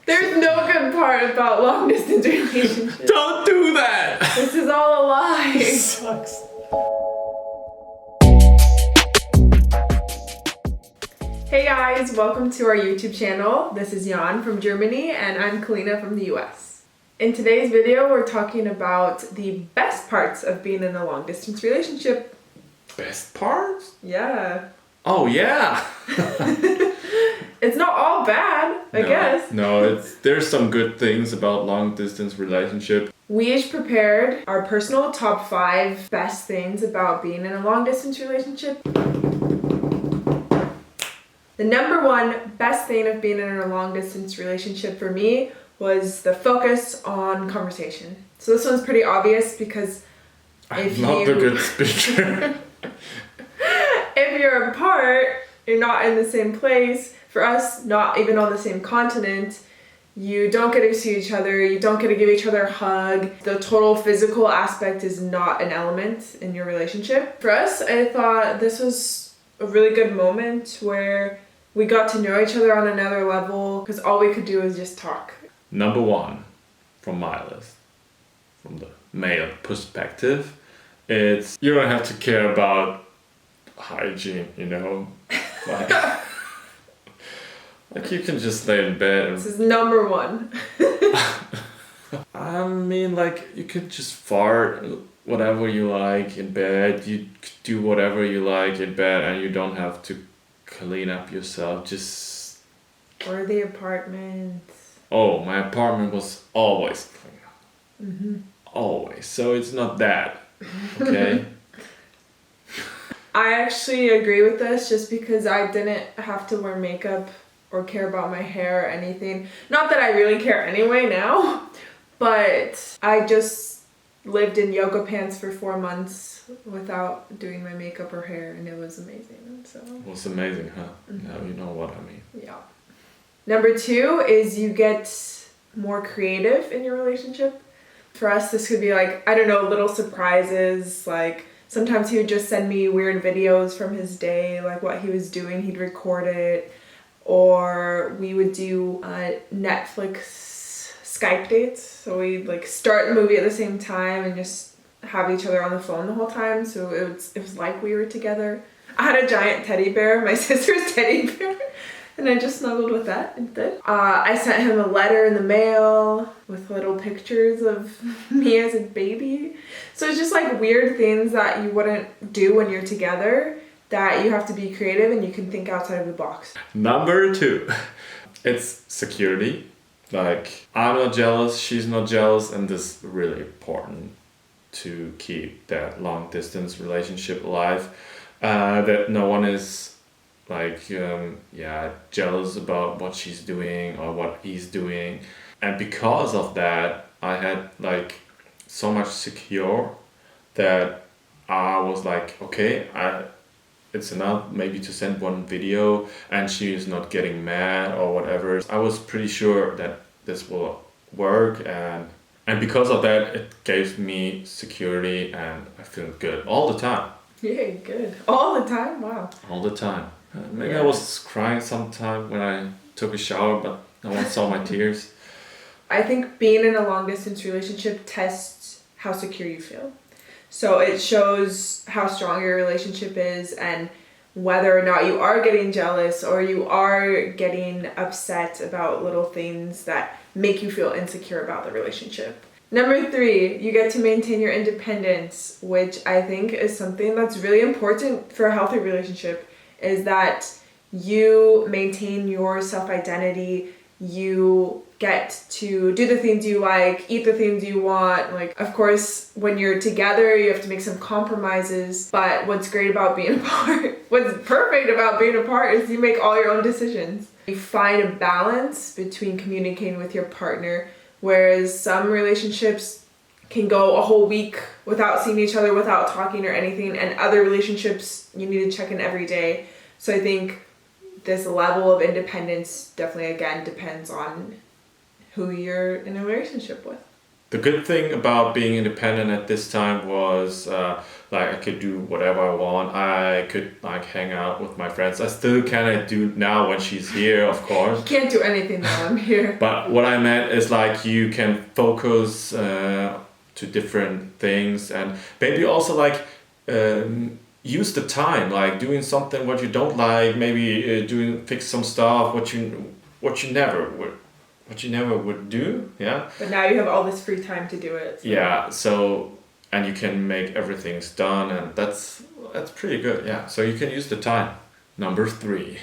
There's no good part about long distance relationships. Don't do that! This is all a lie. It sucks. Hey guys, welcome to our YouTube channel. This is Jan from Germany and I'm Kalina from the US. In today's video, we're talking about the best parts of being in a long distance relationship. Best parts? Yeah. Oh yeah! It's not all bad, I guess. No, there's some good things about long distance relationship. We each prepared our personal top 5 best things about being in a long distance relationship. The number 1 best thing of being in a long distance relationship for me was the focus on conversation. So this one's pretty obvious because I'm not a good speaker. If you're apart, you're not in the same place. For us, not even on the same continent, you don't get to see each other, you don't get to give each other a hug. The total physical aspect is not an element in your relationship. For us, I thought this was a really good moment where we got to know each other on another level because all we could do was just talk. Number 1 from my list, from the male perspective, it's you don't have to care about hygiene, you know? Like you can just lay in bed and... This is number 1. I mean, like, you could just fart whatever you like in bed. You could do whatever you like in bed and you don't have to clean up yourself. Just... Or the apartment. Oh, my apartment was always clean. Mm-hmm. Always. So it's not that. Okay? I actually agree with this just because I didn't have to wear makeup or care about my hair or anything. Not that I really care anyway now, but I just lived in yoga pants for 4 months without doing my makeup or hair and it was amazing. So It was amazing, huh? Mm-hmm. Now you know what I mean. yeah. Number 2 is you get more creative in your relationship. For us, this could be like, I don't know, little surprises. Like sometimes he would just send me weird videos from his day, like what he was doing, he'd record it. Or we would do Netflix Skype dates. So we'd like start the movie at the same time and just have each other on the phone the whole time. So it was like we were together. I had a giant teddy bear, my sister's teddy bear. And I just snuggled with that instead. I sent him a letter in the mail with little pictures of me as a baby. So it's just like weird things that you wouldn't do when you're together that you have to be creative and you can think outside of the box. Number 2, it's security. Like, I'm not jealous, she's not jealous, and this is really important to keep that long distance relationship alive. That no one is like, jealous about what she's doing or what he's doing. And because of that, I had like so much secure that I was like, okay, it's enough maybe to send one video and she is not getting mad or whatever. I was pretty sure that this will work and because of that it gave me security and I feel good all the time. Yeah, good. All the time? Wow. All the time. Maybe I was crying sometime when I took a shower but no one saw my tears. I think being in a long distance relationship tests how secure you feel. So it shows how strong your relationship is and whether or not you are getting jealous or you are getting upset about little things that make you feel insecure about the relationship. Number 3, you get to maintain your independence, which I think is something that's really important for a healthy relationship, is that you maintain your self-identity, you get to do the things you like, eat the things you want. Like, of course, when you're together, you have to make some compromises. But what's great about being apart, what's perfect about being apart is you make all your own decisions. You find a balance between communicating with your partner, whereas some relationships can go a whole week without seeing each other, without talking or anything, and other relationships you need to check in every day. So I think this level of independence definitely, again, depends on who you're in a relationship with. The good thing about being independent at this time was like I could do whatever I want. I could like hang out with my friends. I still kind of do now when she's here, of course. You can't do anything while I'm here. But what I meant is like you can focus to different things and maybe also like use the time like doing something what you don't like, maybe fix some stuff what you never would do. Yeah. But now you have all this free time to do it. So. Yeah. So and you can make everything's done and that's pretty good. Yeah. So you can use the time. Number 3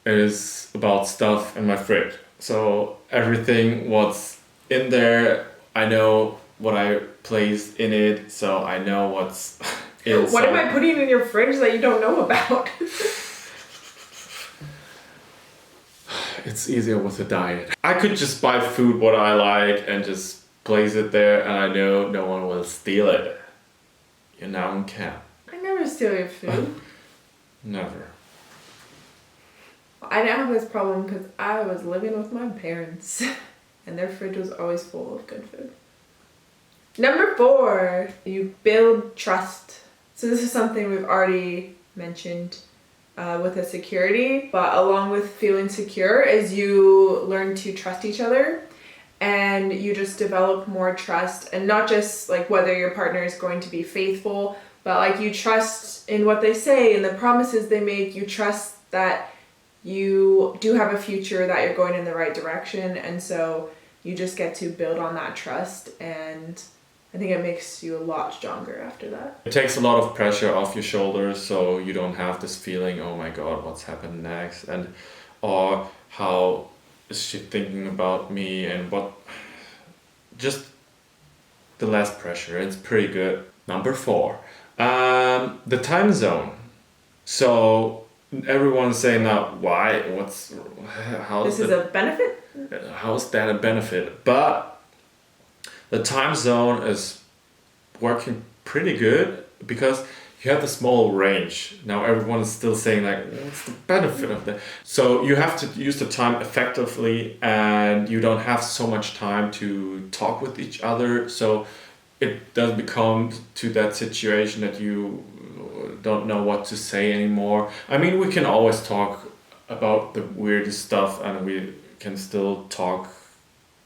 is about stuff in my fridge. So everything what's in there, I know what I placed in it, so I know what's inside. What am I putting in your fridge that you don't know about? It's easier with a diet. I could just buy food what I like and just place it there and I know no one will steal it. You now can. I never steal your food. Never. I didn't have this problem because I was living with my parents and their fridge was always full of good food. Number 4, you build trust. So this is something we've already mentioned with the security, but along with feeling secure is you learn to trust each other and you just develop more trust, and not just like whether your partner is going to be faithful, but like you trust in what they say and the promises they make. You trust that you do have a future, that you're going in the right direction, and so you just get to build on that trust, and I think it makes you a lot stronger after that. It takes a lot of pressure off your shoulders, so you don't have this feeling, oh my god, what's happened next, and or how is she thinking about me, and what, just the less pressure. It's pretty good. Number 4, the time zone. So everyone's saying now, why? This is a benefit? How's that a benefit? But the time zone is working pretty good because you have the small range. Now everyone is still saying like, what's the benefit of that? So you have to use the time effectively and you don't have so much time to talk with each other. So it does become to that situation that you don't know what to say anymore. I mean, we can always talk about the weirdest stuff and we can still talk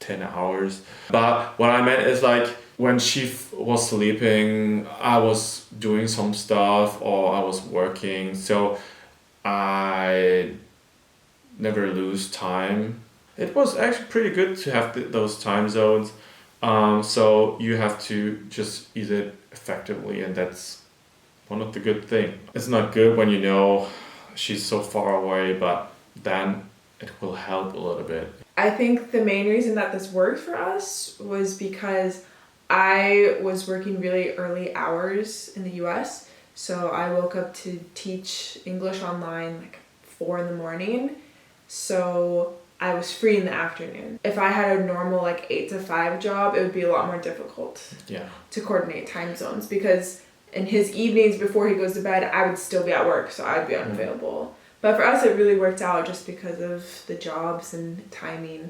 10 hours. But what I meant is like when she was sleeping, I was doing some stuff or I was working. So I never lose time. It was actually pretty good to have those time zones. So you have to just use it effectively, and that's one of the good things. It's not good when you know she's so far away, but then it will help a little bit. I think the main reason that this worked for us was because I was working really early hours in the US. So I woke up to teach English online like 4 a.m. So I was free in the afternoon. If I had a normal like 8 to 5 job, it would be a lot more difficult to coordinate time zones, because in his evenings before he goes to bed, I would still be at work, so I'd be unavailable. But for us, it really worked out just because of the jobs and timing.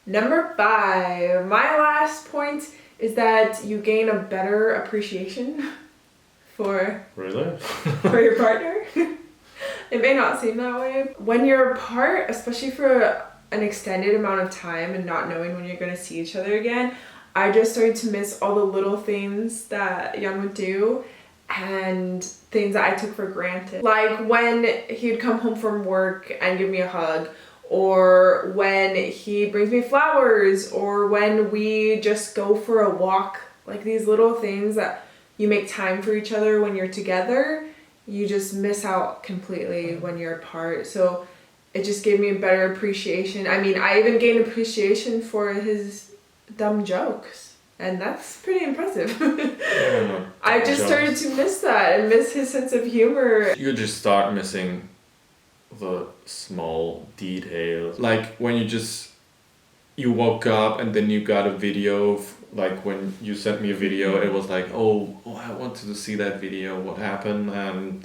Number 5, my last point is that you gain a better appreciation for your partner. It may not seem that way. When you're apart, especially for an extended amount of time and not knowing when you're going to see each other again, I just started to miss all the little things that Jan would do and things that I took for granted. Like when he'd come home from work and give me a hug, or when he brings me flowers, or when we just go for a walk. Like these little things that you make time for each other when you're together, you just miss out completely when you're apart. So it just gave me a better appreciation. I mean, I even gained appreciation for his dumb jokes, and that's pretty impressive. I just started to miss that and miss his sense of humor. You just start missing the small details. Like when you woke up and then you got a video, like when you sent me a video, it was like, oh, I wanted to see that video, what happened, and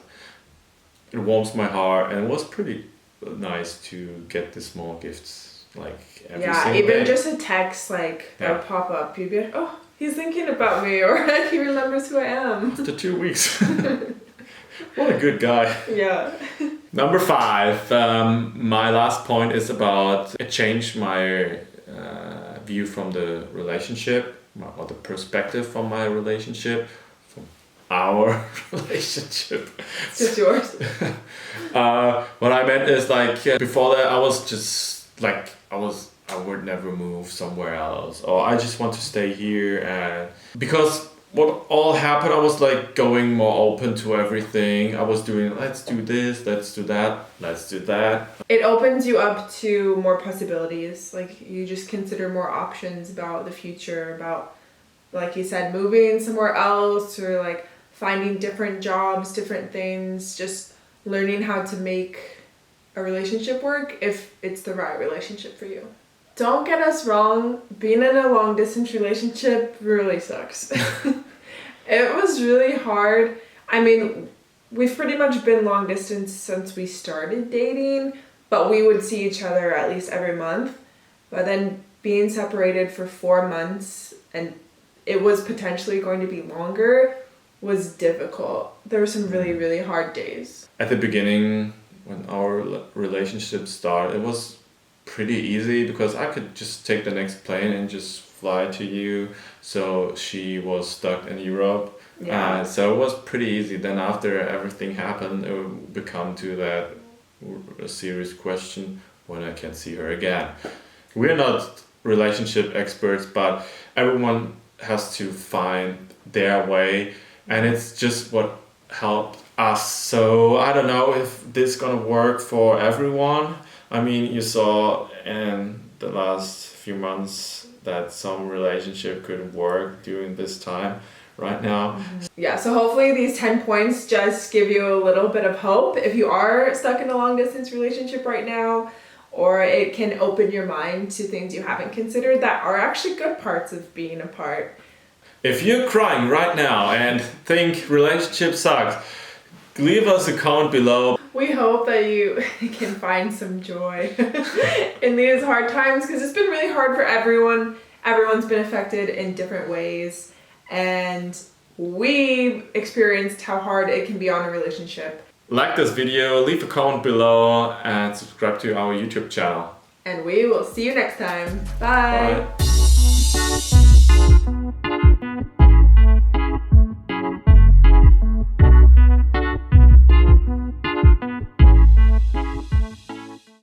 it warms my heart, and it was pretty nice to get the small gifts like every Yeah, single even day. just a text like that would pop up. You'd be like, oh, he's thinking about me, or he remembers who I am. After 2 weeks. What a good guy. Yeah. Number 5, my last point is about it changed my view from the relationship, or the perspective from my relationship, from our relationship. It's just yours. What I meant is like before that I was just like I would never move somewhere else, or I just want to stay here, and because what all happened, I was like going more open to everything. I was doing, let's do this, let's do that, let's do that. It opens you up to more possibilities. Like you just consider more options about the future, about, like you said, moving somewhere else, or like finding different jobs, different things, just learning how to make a relationship work if it's the right relationship for you. Don't get us wrong, being in a long distance relationship really sucks. It was really hard. I mean, we've pretty much been long distance since we started dating, but we would see each other at least every month. But then being separated for 4 months, and it was potentially going to be longer, was difficult. There were some really, really hard days. At the beginning, when our relationship started, it was pretty easy because I could just take the next plane and just fly to you. So she was stuck in Europe. Yeah. So it was pretty easy. Then after everything happened, it would become to that a serious question when I can see her again. We're not relationship experts, but everyone has to find their way, and it's just what helped us. So I don't know if this is gonna work for everyone. I mean, you saw in the last few months that some relationship could work during this time right now. Yeah, so hopefully these 10 points just give you a little bit of hope if you are stuck in a long distance relationship right now, or it can open your mind to things you haven't considered that are actually good parts of being apart. If you're crying right now and think relationship sucks, leave us a comment below. We hope that you can find some joy in these hard times, because it's been really hard for everyone. Everyone's been affected in different ways, and we've experienced how hard it can be on a relationship. Like this video, leave a comment below, and subscribe to our YouTube channel. And we will see you next time. Bye. Bye.